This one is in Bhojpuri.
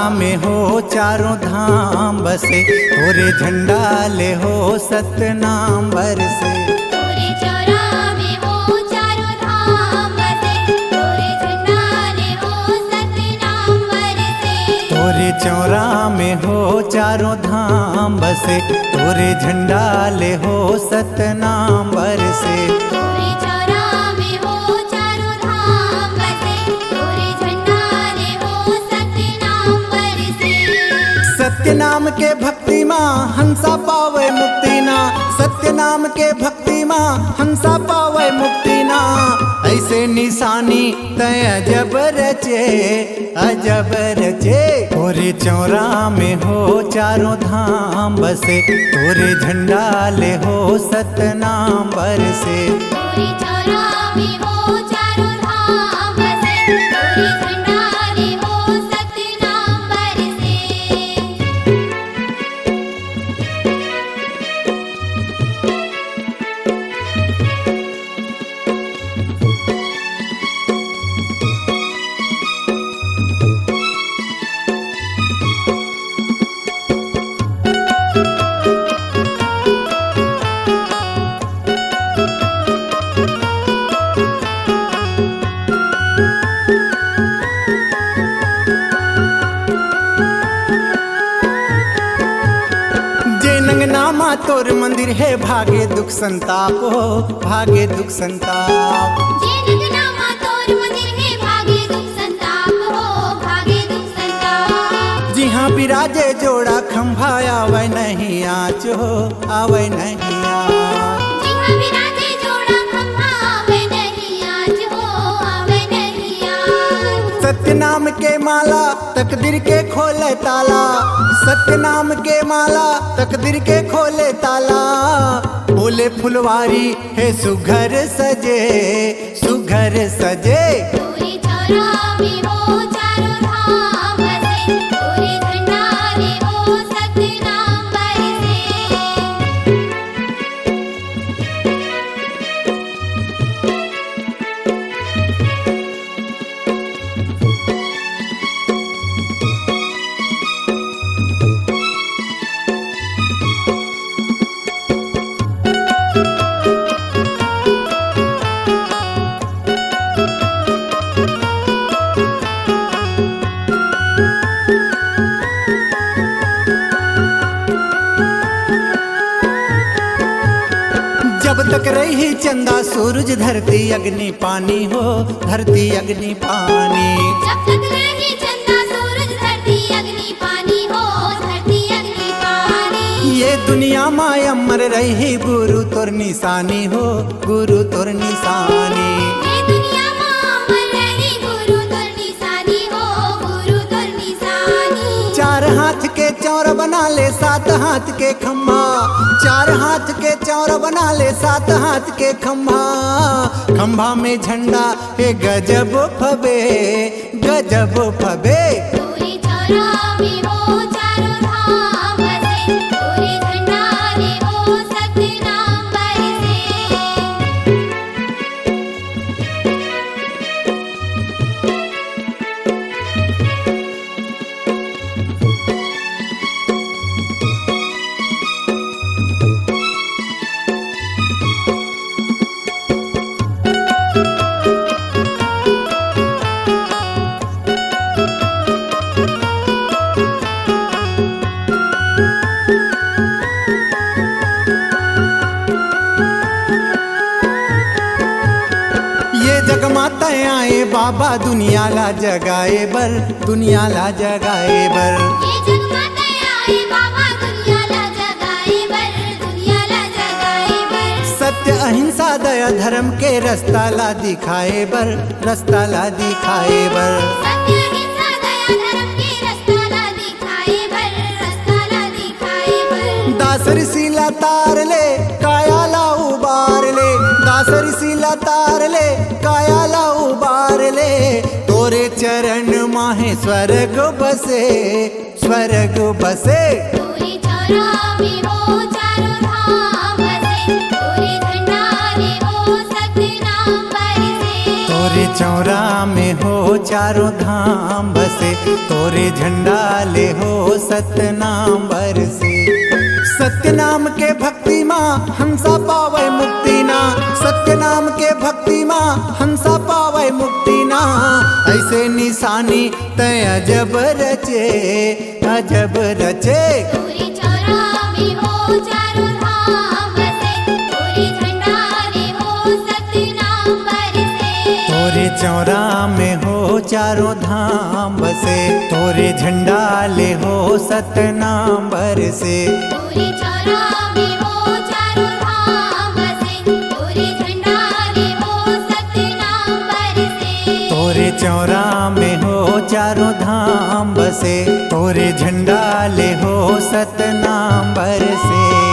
में हो चारों धाम बसे, तोरे झंडा ले हो सतनाम बरसे। तोरे चौरा में हो चारों धाम बसे, तोरे झंडा ले हो सतनाम बरसे। तोरे चौरा में हो चारों धाम बसे, तोरे झंडा ले हो सतनाम बरसे। तोरे चौरा में हो चारों धाम बसे, तोरे झंडा ले हो सतनाम बरसे। सत्य नाम के भक्ति माँ हंसा पावे मुक्ति ना, सत्य नाम के भक्ति माँ हंसा पावे मुक्ति ना। ऐसे निशानी तय अजब रचे, अजब रचे। तोरे चौरा में हो चारों धाम बसे, तोरे झंडा ले हो सतनाम बरसे। तोरे चौरा में हो चारों धाम बसे, तोरे झंडा ले हो सतनाम बरसे। नंगनामा तोर मंदिर है, भागे दुख संताप हो, भागे दुख संताप। जे नगनामा तोर मंदिर है, भागे दुख संताप हो, भागे दुख संताप। जी हाँ बिराजे जोड़ा खंभा, आवे नहीं आँच हो, आवे नहीं आँच। जी हाँ विराजे जोड़ा खंभा, आवे नहीं आँच हो, आवे नहीं आँच। सत्य नाम के माला तकदीर के खोले ताला, सत्य नाम के माला तकदीर के खोले ताला। बोले फुलवारी है सुघर सजे, सुघर सजे। तोरे चौरा में हो चारों धाम बसे, तोरे झंडा ले हो सतनाम बरसे। जब तक रही चंदा सूरज, धरती अग्नि पानी हो, धरती अग्नि पानी। जब तक रही चंदा सूरज, धरती अग्नि पानी हो, धरती अग्नि पानी। ये दुनिया माय अमर रही, गुरु तोर निशानी हो, गुरु तोर निशानी। ये दुनिया मां अमर रही, गुरु तोर निशानी हो, गुरु तोर निशानी। चार हाथ के चौर बना ले, सात हाथ के खम्भा, चार हाथ के चौर बना ले, सात हाथ के खम्भा। खम्भा में झंडा है गजब फबे, गजब फबे। तोरे चौरा में हो चारों धाम बसे, तोरे झंडा ले हो सतनाम बरसे। जगमाता आए बाबा, दुनिया ला जगाए बर, दुनिया ला जगाए बर। ये जगमाता आए बाबा, दुनिया ला जगाए बर, दुनिया ला जगाए बर। सत्य अहिंसा दया धर्म के रास्ता ला दिखाए बर, रास्ता ला दिखाए बर। सत्य अहिंसा दया धर्म के रास्ता ला दिखाए बर, रास्ता ला दिखाए बर। दासर सिला तार ले, काया ला उबार ले, दासर सिला तार ले, काया ला उबार ले। तोरे चरण माहे स्वर्ग बसे, स्वर्ग बसे। तोरे चौरा में हो चारों धाम बसे, तोरे झंडा ले हो सतनाम बरसे। तोरे चौरा में हो चारों धाम बसे, तोरे झंडा ले हो सतनाम बरसे। सत्य नाम के भक्ति माँ हंसा पावे मुक्ति ना, सत्य नाम के भक्ति माँ हंसा पावे मुक्ति ना। ऐसे निशानी तय अजब रचे, अजब रचे। तोरे चौरा में हो चारों धाम बसे, तोरे झंडा ले हो सतनाम बरसे। तोरे चौरा में हो चारों धाम बसे, तोरे झंडा ले हो सतनाम बरसे। तोरे चौरा में हो चारों धाम बसे, तोरे झंडा ले हो सतनाम बरसे। तोरे चौरा में हो चारों धाम बसे, तोरे झंडा ले हो सतनाम बरसे।